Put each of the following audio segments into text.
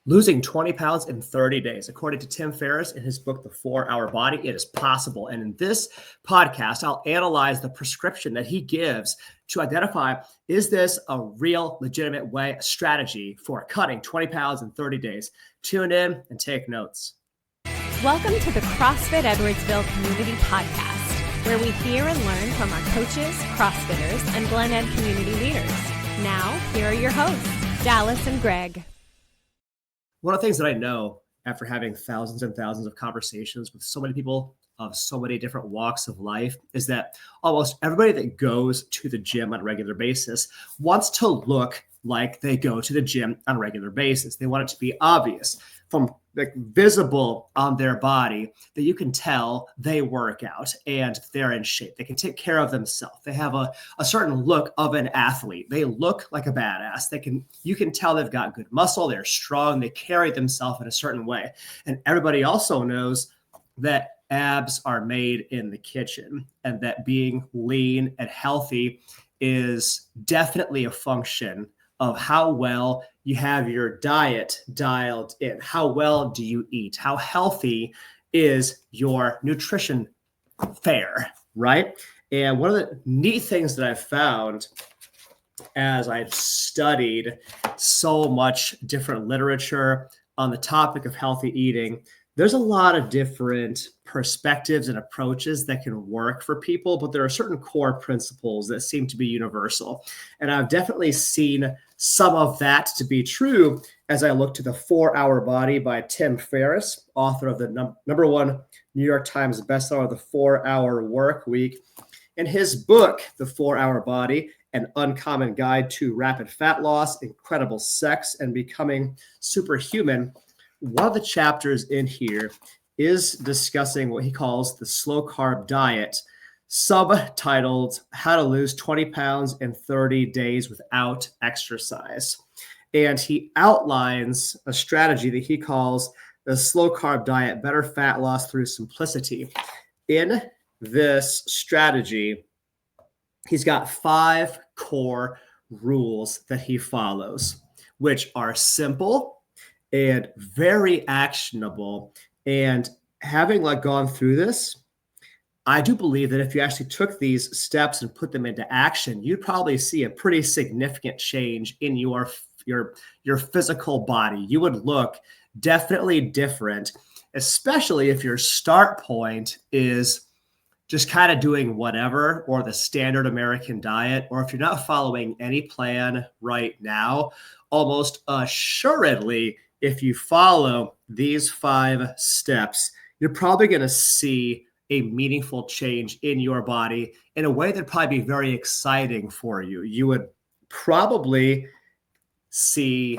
Losing 20 pounds in 30 days. According to Tim Ferriss in his book, The 4-Hour Body, it is possible. And in this podcast, I'll analyze the prescription that he gives to identify, is this a real, legitimate way, a strategy for cutting 20 pounds in 30 days? Tune in and take notes. Welcome to the CrossFit Edwardsville Community Podcast, where we hear and learn from our coaches, CrossFitters, and Glen Ed community leaders. Now, here are your hosts, Dallas and Greg. One of the things that I know after having thousands and thousands of conversations with so many people of so many different walks of life is that almost everybody that goes to the gym on a regular basis wants to look like they go to the gym on a regular basis. They want it to be obvious, from like visible on their body, that you can tell they work out and they're in shape. They can take care of themselves. They have a certain look of an athlete. They look like a badass. You can tell they've got good muscle. They're strong. They carry themselves in a certain way. And everybody also knows that abs are made in the kitchen, and that being lean and healthy is definitely a function of how well you have your diet dialed in. How well do you eat? How healthy is your nutrition fare, right? And one of the neat things that I've found as I've studied so much different literature on the topic of healthy eating, there's a lot of different perspectives and approaches that can work for people, but there are certain core principles that seem to be universal. And I've definitely seen some of that to be true as I look to The 4-Hour Body by Tim Ferriss, author of the number one New York Times bestseller, The 4-Hour Work Week. In his book, The 4-Hour Body, An Uncommon Guide to Rapid Fat Loss, Incredible Sex, and Becoming Superhuman, one of the chapters in here is discussing what he calls the slow-carb diet, subtitled How to Lose 20 Pounds in 30 Days Without Exercise. And he outlines a strategy that he calls the slow-carb diet, better fat loss through simplicity. In this strategy, he's got 5 core rules that he follows, which are simple and very actionable. And having gone through this, I do believe that if you actually took these steps and put them into action, you'd probably see a pretty significant change in your physical body. You would look definitely different, especially if your start point is just kind of doing whatever, or the standard American diet, or if you're not following any plan right now. Almost assuredly, if you follow these 5 steps, you're probably going to see a meaningful change in your body in a way that'd probably be very exciting for you. You would probably see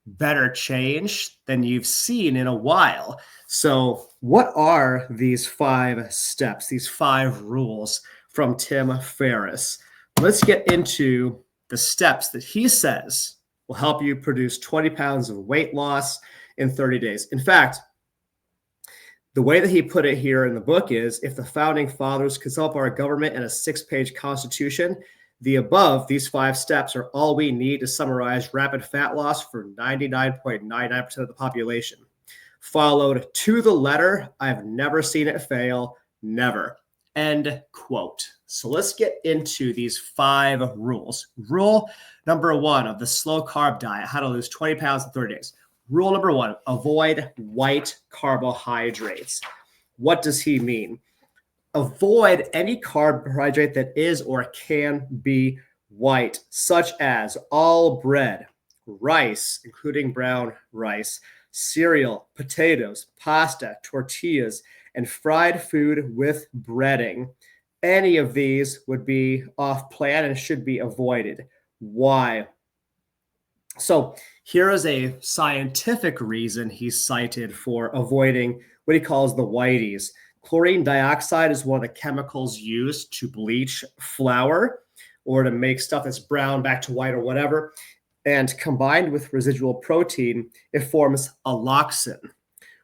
better change than you've seen in a while. So what are these 5 steps, these 5 rules from Tim Ferriss? Let's get into the steps that he says will help you produce 20 pounds of weight loss in 30 days. In fact, the way that he put it here in the book is, if the founding fathers could sum up our government in a 6-page constitution, these 5 steps are all we need to summarize rapid fat loss for 99.99% of the population. Followed to the letter. I've never seen it fail. Never. End quote. So let's get into these 5 rules. Rule number 1 of the slow carb diet, how to lose 20 pounds in 30 days. Rule number 1, avoid white carbohydrates. What does he mean? Avoid any carbohydrate that is or can be white, such as all bread, rice, including brown rice, cereal, potatoes, pasta, tortillas, and fried food with breading. Any of these would be off plan and should be avoided. Why? So here is a scientific reason he's cited for avoiding what he calls the whiteys. Chlorine dioxide is one of the chemicals used to bleach flour or to make stuff that's brown back to white or whatever. And combined with residual protein, it forms alloxin.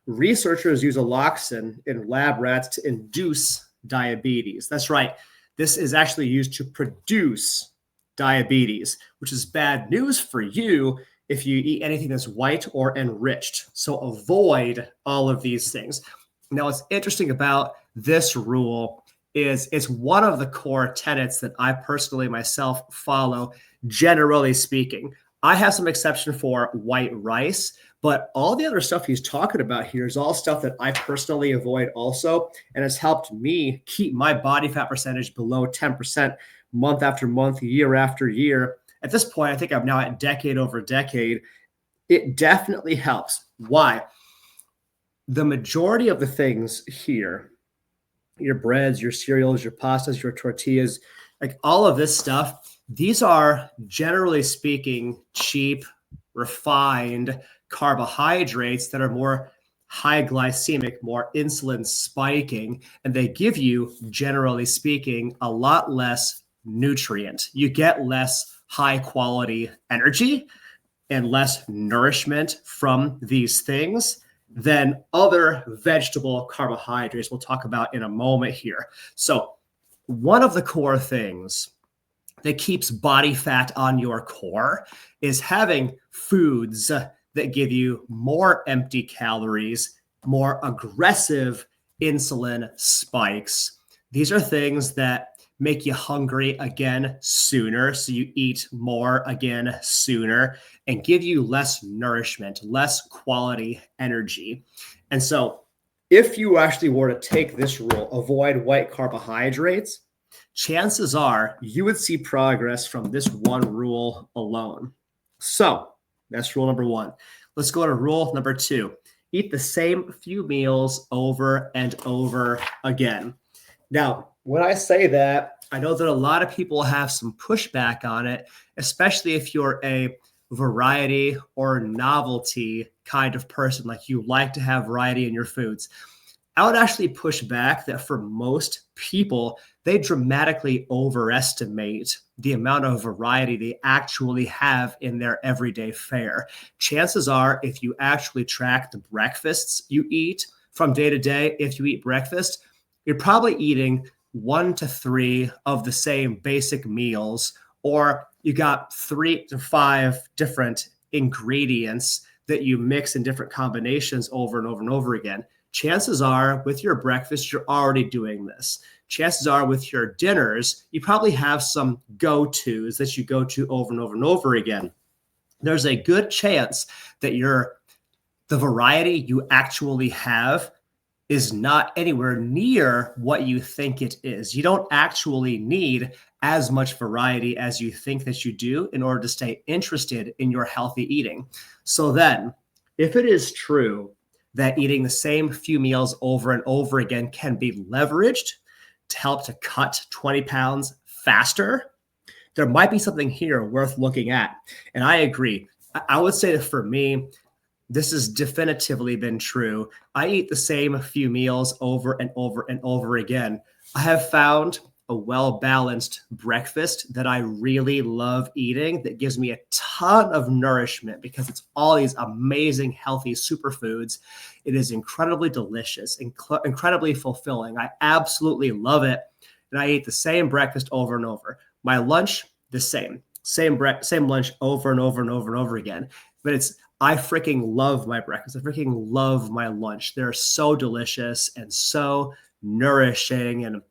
Researchers use alloxin in lab rats to induce diabetes. That's right. This is actually used to produce diabetes, which is bad news for you if you eat anything that's white or enriched. So avoid all of these things. Now, what's interesting about this rule is it's one of the core tenets that I personally myself follow, generally speaking. I have some exception for white rice, but all the other stuff he's talking about here is all stuff that I personally avoid also, and has helped me keep my body fat percentage below 10% month after month, year after year. At this point, I think I'm now at decade over decade. It definitely helps. Why? The majority of the things here, your breads, your cereals, your pastas, your tortillas, like all of this stuff, these are generally speaking cheap, refined carbohydrates that are more high glycemic, more insulin spiking, and they give you, generally speaking, a lot less nutrient. You get less high quality energy and less nourishment from these things than other vegetable carbohydrates we'll talk about in a moment here. So one of the core things that keeps body fat on your core is having foods that give you more empty calories, more aggressive insulin spikes. These are things that make you hungry again sooner, so you eat more again sooner, and give you less nourishment, less quality energy. And so if you actually were to take this rule, avoid white carbohydrates, chances are you would see progress from this one rule alone. So that's rule number one. Let's go to rule number two. Eat the same few meals over and over again. Now, when I say that, I know that a lot of people have some pushback on it, especially if you're a variety or novelty kind of person, like you like to have variety in your foods. I would actually push back that for most people, they dramatically overestimate the amount of variety they actually have in their everyday fare. Chances are, if you actually track the breakfasts you eat from day to day, if you eat breakfast, you're probably eating 1 to 3 of the same basic meals, or you got 3 to 5 different ingredients that you mix in different combinations over and over and over again. Chances are with your breakfast, you're already doing this. Chances are with your dinners, you probably have some go-tos that you go to over and over and over again. There's a good chance that the variety you actually have is not anywhere near what you think it is. You don't actually need as much variety as you think that you do in order to stay interested in your healthy eating. So then, if it is true that eating the same few meals over and over again can be leveraged to help to cut 20 pounds faster, there might be something here worth looking at. And I agree. I would say that for me, this has definitively been true. I eat the same few meals over and over and over again. I have found a well-balanced breakfast that I really love eating that gives me a ton of nourishment because it's all these amazing, healthy superfoods. It is incredibly delicious, incredibly fulfilling. I absolutely love it. And I eat the same breakfast over and over. My lunch, the same lunch over and over and over and over again. But I freaking love my breakfast. I freaking love my lunch. They're so delicious and so nourishing, and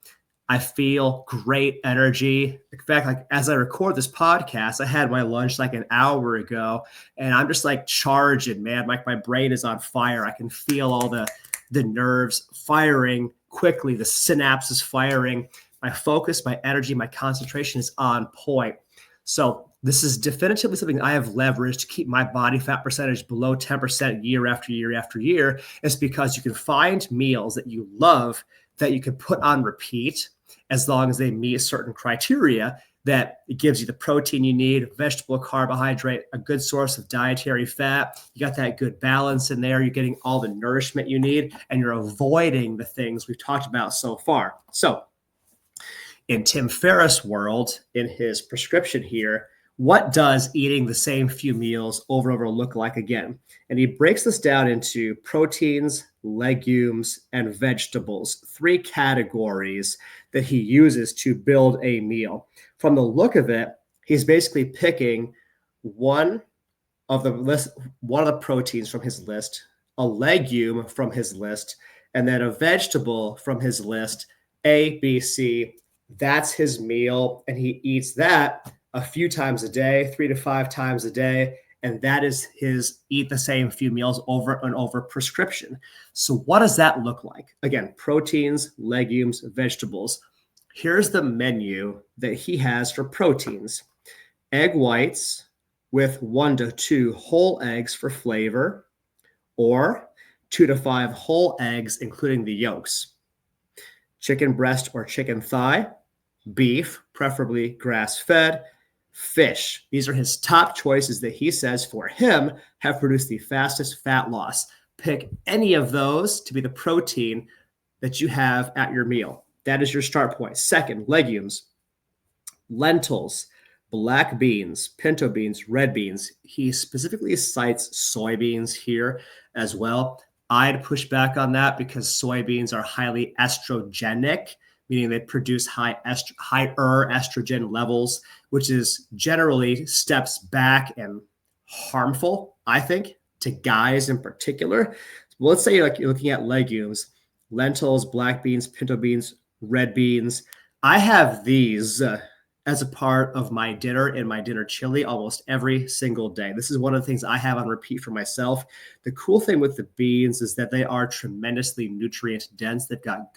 I feel great energy. In fact, like as I record this podcast, I had my lunch like an hour ago, and I'm just like charging, man. Like my brain is on fire. I can feel all the nerves firing quickly. The synapses firing. My focus, my energy, my concentration is on point. So this is definitively something I have leveraged to keep my body fat percentage below 10% year after year after year. It's because you can find meals that you love that you can put on repeat as long as they meet certain criteria that it gives you the protein you need, vegetable carbohydrate, a good source of dietary fat. You got that good balance in there. You're getting all the nourishment you need, and you're avoiding the things we've talked about so far. So in Tim Ferriss' world, in his prescription here, what does eating the same few meals over and over look like again? And he breaks this down into proteins, legumes, and vegetables, 3 categories that he uses to build a meal. From the look of it, he's basically picking 1 of the list, one of the proteins from his list, a legume from his list, and then a vegetable from his list, A, B, C. That's his meal. And he eats that a few times a day, 3 to 5 times a day. And that is his eat the same few meals over and over prescription. So what does that look like? Again, proteins, legumes, vegetables. Here's the menu that he has for proteins. Egg whites with 1 to 2 whole eggs for flavor, or 2 to 5 whole eggs, including the yolks. Chicken breast or chicken thigh, beef, preferably grass-fed, fish. These are his top choices that he says for him have produced the fastest fat loss. Pick any of those to be the protein that you have at your meal. That is your start point. Second, legumes, lentils, black beans, pinto beans, red beans. He specifically cites soybeans here as well. I'd push back on that because soybeans are highly estrogenic, meaning they produce higher estrogen levels, which is generally steps back and harmful, I think, to guys in particular. Well, let's say you're looking at legumes, lentils, black beans, pinto beans, red beans. I have these as a part of my dinner and my dinner chili almost every single day. This is one of the things I have on repeat for myself. The cool thing with the beans is that they are tremendously nutrient dense. They've got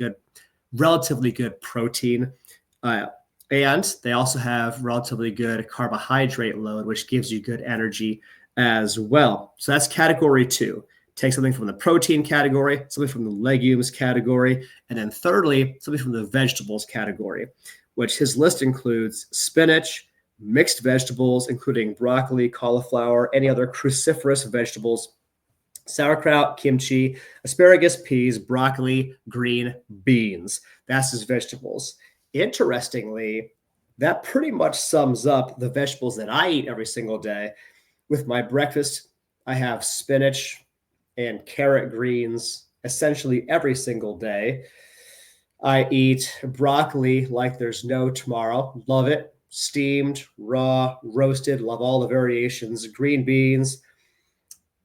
relatively good protein, and they also have relatively good carbohydrate load, which gives you good energy as well. So that's category 2. Take something from the protein category, something from the legumes category, and then thirdly, something from the vegetables category, which his list includes spinach, mixed vegetables, including broccoli, cauliflower, any other cruciferous vegetables, sauerkraut, kimchi, asparagus, peas, broccoli, green beans. That's his vegetables. Interestingly, that pretty much sums up the vegetables that I eat every single day. With my breakfast, I have spinach and carrot greens essentially every single day. I eat broccoli like there's no tomorrow. Love it. Steamed, raw, roasted, love all the variations. Green beans.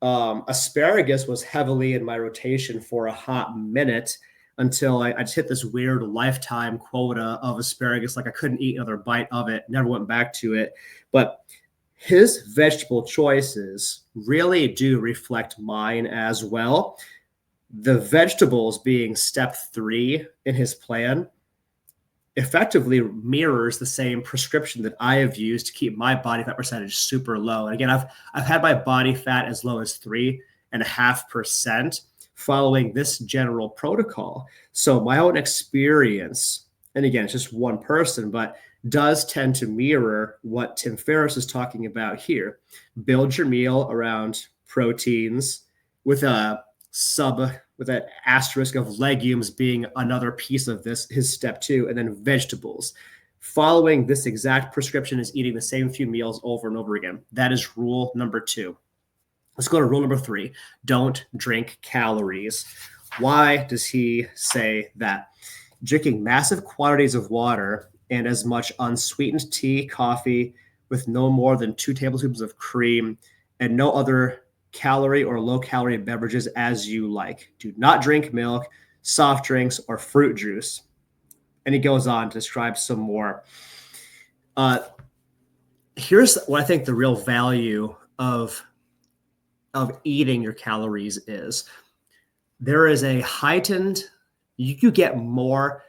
Asparagus was heavily in my rotation for a hot minute until I just hit this weird lifetime quota of asparagus. Like I couldn't eat another bite of it. Never went back to it. But his vegetable choices really do reflect mine as well. The vegetables being step 3 in his plan effectively mirrors the same prescription that I have used to keep my body fat percentage super low. And again, I've had my body fat as low as 3.5% following this general protocol. So my own experience, and again, it's just one person, but does tend to mirror what Tim Ferriss is talking about here. Build your meal around proteins with an asterisk of legumes being another piece of this, his step 2, and then vegetables. Following this exact prescription is eating the same few meals over and over again. That is rule number 2. Let's go to rule number 3. Don't drink calories. Why does he say that? Drinking massive quantities of water and as much unsweetened tea, coffee with no more than 2 tablespoons of cream and no other calorie or low calorie beverages as you like. Do not drink milk, soft drinks, or fruit juice. And he goes on to describe some more. Here's what I think the real value of eating your calories is. There is a heightened, you get more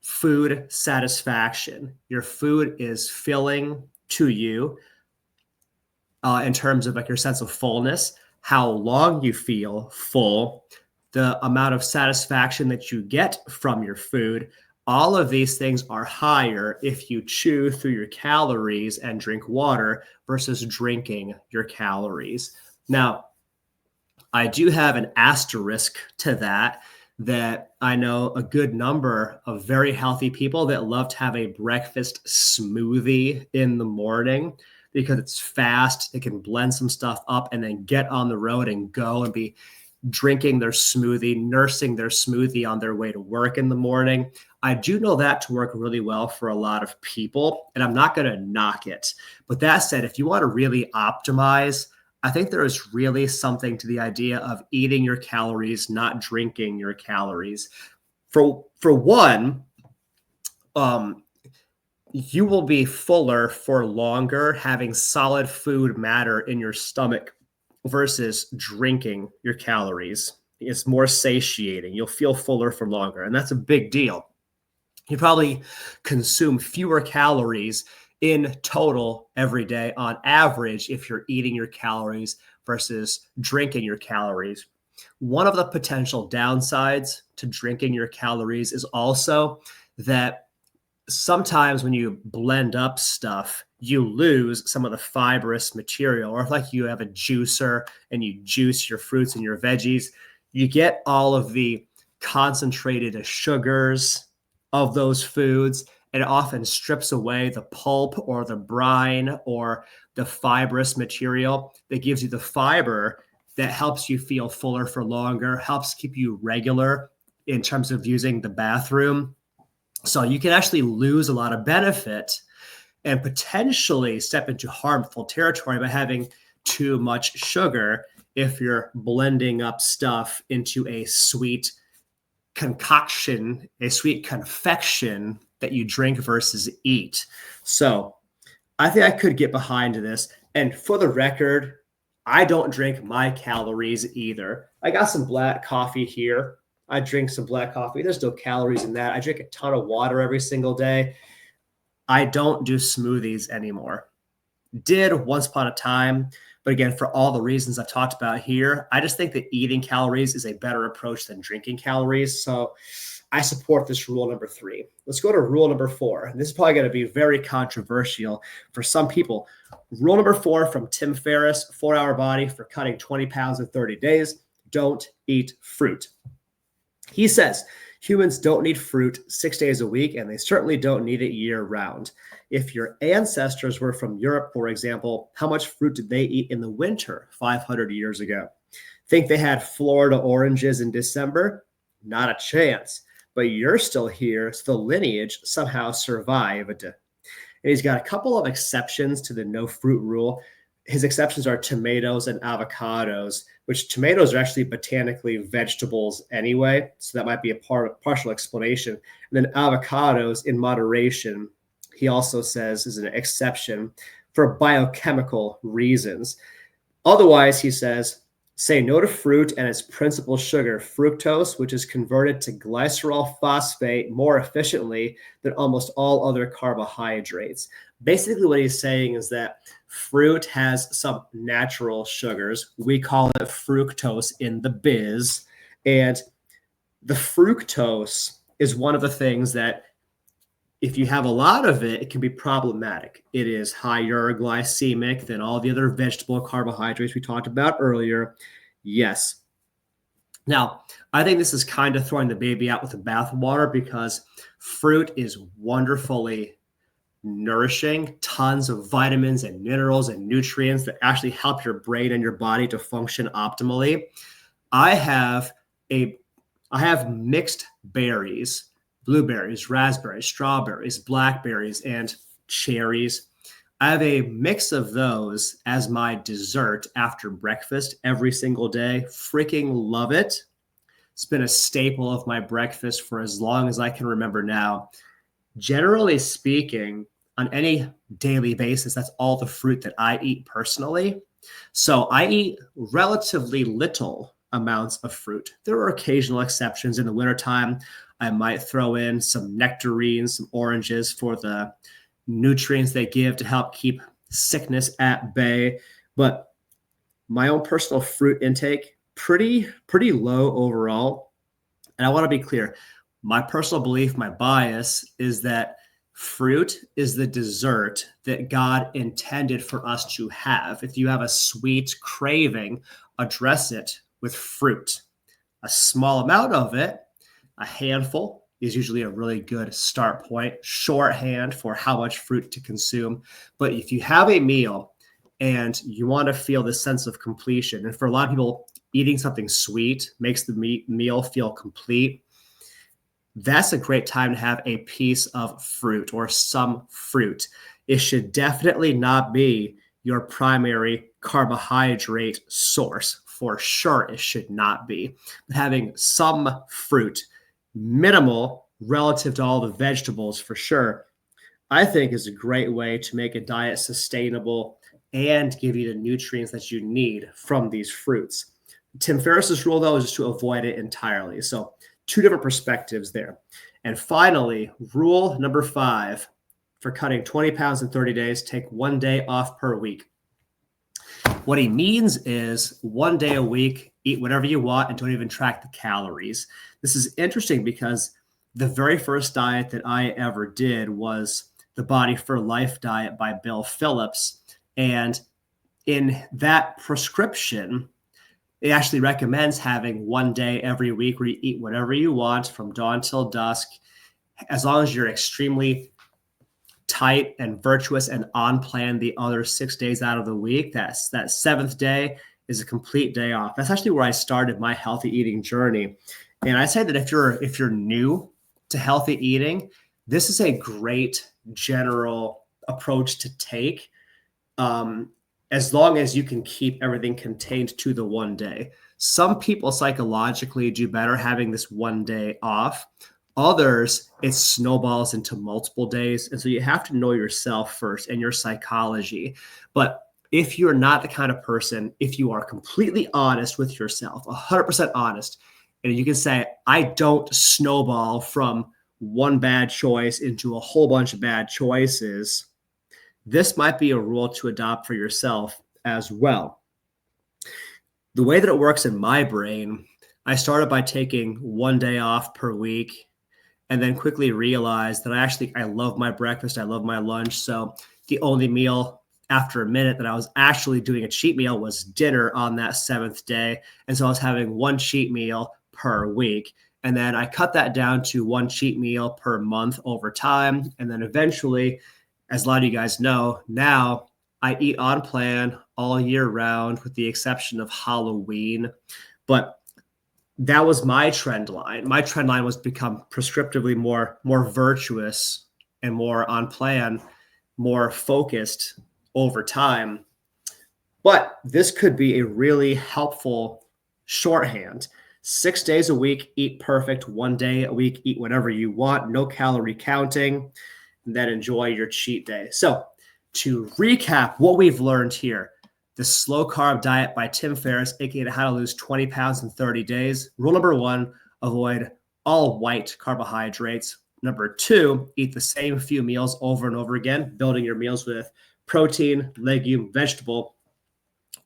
food satisfaction. Your food is filling to you in terms of like your sense of fullness, how long you feel full, the amount of satisfaction that you get from your food. All of these things are higher if you chew through your calories and drink water versus drinking your calories. Now, I do have an asterisk to that I know a good number of very healthy people that love to have a breakfast smoothie in the morning because it's fast. They can blend some stuff up and then get on the road and go and be drinking their smoothie, nursing their smoothie on their way to work in the morning. I do know that to work really well for a lot of people, and I'm not going to knock it. But that said, if you want to really optimize, I think there is really something to the idea of eating your calories, not drinking your calories. For one, you will be fuller for longer having solid food matter in your stomach versus drinking your calories. It's more satiating. You'll feel fuller for longer, and that's a big deal. You probably consume fewer calories in total every day on average if you're eating your calories versus drinking your calories. One of the potential downsides to drinking your calories is also that sometimes when you blend up stuff, you lose some of the fibrous material. Or if like you have a juicer and you juice your fruits and your veggies, you get all of the concentrated sugars of those foods. And it often strips away the pulp or the brine or the fibrous material that gives you the fiber that helps you feel fuller for longer, helps keep you regular in terms of using the bathroom. So you can actually lose a lot of benefit and potentially step into harmful territory by having too much sugar if you're blending up stuff into a sweet concoction, a sweet confection that you drink versus eat. So I think I could get behind this. And for the record, I don't drink my calories either. I got some black coffee here. I drink some black coffee. There's no calories in that. I drink a ton of water every single day. I don't do smoothies anymore. Did once upon a time, but again, for all the reasons I've talked about here, I just think that eating calories is a better approach than drinking calories. So I support this rule number 3. Let's go to rule number 4. This is probably going to be very controversial for some people. Rule number 4 from Tim Ferriss, 4-Hour Body for Cutting 20 Pounds in 30 Days. Don't eat fruit. He says humans don't need fruit 6 days a week, and they certainly don't need it year-round. If your ancestors were from Europe, for example, how much fruit did they eat in the winter 500 years ago? Think they had Florida oranges in December? Not a chance. But you're still here, so the lineage somehow survived. And he's got a couple of exceptions to the no fruit rule. His exceptions are tomatoes and avocados, which tomatoes are actually botanically vegetables anyway. So that might be a partial explanation. And then avocados in moderation, he also says, is an exception for biochemical reasons. Otherwise, he says, say no to fruit and its principal sugar, fructose, which is converted to glycerol phosphate more efficiently than almost all other carbohydrates. Basically, what he's saying is that fruit has some natural sugars. We call it fructose in the biz. And the fructose is one of the things that if you have a lot of it, it can be problematic. It is higher glycemic than all the other vegetable carbohydrates we talked about earlier. Yes. Now, I think this is kind of throwing the baby out with the bathwater because fruit is wonderfully nourishing, tons of vitamins and minerals and nutrients that actually help your brain and your body to function optimally. I have mixed berries, blueberries, raspberries, strawberries, blackberries, and cherries. I have a mix of those as my dessert after breakfast every single day. Freaking love it. It's been a staple of my breakfast for as long as I can remember now. Generally speaking, on any daily basis, that's all the fruit that I eat personally. So I eat relatively little amounts of fruit. There are occasional exceptions. In the wintertime, I might throw in some nectarines, some oranges for the nutrients they give to help keep sickness at bay. But my own personal fruit intake, pretty low overall. And I want to be clear, my personal belief, my bias is that fruit is the dessert that God intended for us to have. If you have a sweet craving, address it with fruit. A small amount of it, a handful, is usually a really good start point, shorthand for how much fruit to consume. But if you have a meal and you want to feel this sense of completion, and for a lot of people, eating something sweet makes the meal feel complete, that's a great time to have a piece of fruit or some fruit. It should definitely not be your primary carbohydrate source. For sure, it should not be. But having some fruit, minimal relative to all the vegetables for sure, I think is a great way to make a diet sustainable and give you the nutrients that you need from these fruits. Tim Ferriss's rule, though, is just to avoid it entirely. So 2 different perspectives there. And finally, rule number 5 for cutting 20 pounds in 30 days, take 1 day off per week. What he means is 1 day a week, eat whatever you want and don't even track the calories. This is interesting because the very first diet that I ever did was the Body for Life diet by Bill Phillips. And in that prescription, it actually recommends having 1 day every week where you eat whatever you want from dawn till dusk, as long as you're extremely tight and virtuous and on plan the other 6 days out of the week. That 7th day is a complete day off. That's actually where I started my healthy eating journey. And I say that if you're new to healthy eating, this is a great general approach to take, as long as you can keep everything contained to the 1 day. Some people psychologically do better having this 1 day off. Others, it snowballs into multiple days. And so you have to know yourself first and your psychology. But if you're not the kind of person, if you are completely honest with yourself, 100% honest, and you can say, I don't snowball from one bad choice into a whole bunch of bad choices, this might be a rule to adopt for yourself as well. The way that it works in my brain, I started by taking 1 day off per week and then quickly realized that I love my breakfast. I love my lunch. So the only meal after a minute that I was actually doing a cheat meal was dinner on that 7th day. And so I was having 1 cheat meal per week. And then I cut that down to 1 cheat meal per month over time. And then eventually, as a lot of you guys know, now I eat on plan all year round with the exception of Halloween. But that was my trend line. My trend line was to become prescriptively more virtuous and more on plan, more focused over time. But this could be a really helpful shorthand. 6 days a week, eat perfect. 1 day a week, eat whatever you want. No calorie counting. And then enjoy your cheat day. So to recap what we've learned here, the Slow-Carb diet by Tim Ferriss, aka How to Lose 20 Pounds in 30 Days. Rule number 1, avoid all white carbohydrates. Number 2, eat the same few meals over and over again, building your meals with protein, legume, vegetable.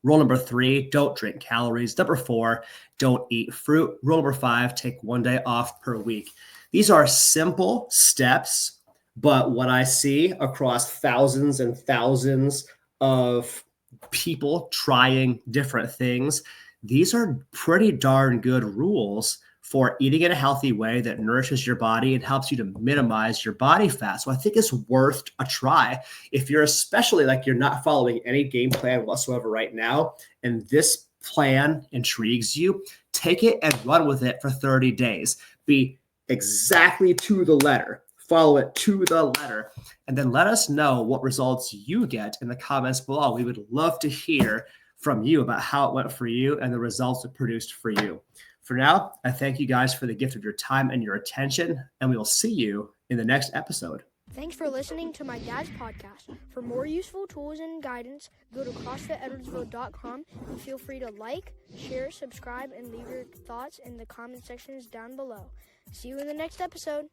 Rule number 3, don't drink calories. Number 4, don't eat fruit. Rule number 5, take 1 day off per week. These are simple steps, but what I see across thousands and thousands of people trying different things, these are pretty darn good rules for eating in a healthy way that nourishes your body and helps you to minimize your body fat. So I think it's worth a try. If you're especially like you're not following any game plan whatsoever right now, and this plan intrigues you, take it and run with it for 30 days. Be exactly to the letter. Follow it to the letter, and then let us know what results you get in the comments below. We would love to hear from you about how it went for you and the results it produced for you. For now, I thank you guys for the gift of your time and your attention, and we will see you in the next episode. Thanks for listening to my dad's podcast. For more useful tools and guidance, go to CrossFitEdwardsville.com and feel free to like, share, subscribe, and leave your thoughts in the comment sections down below. See you in the next episode.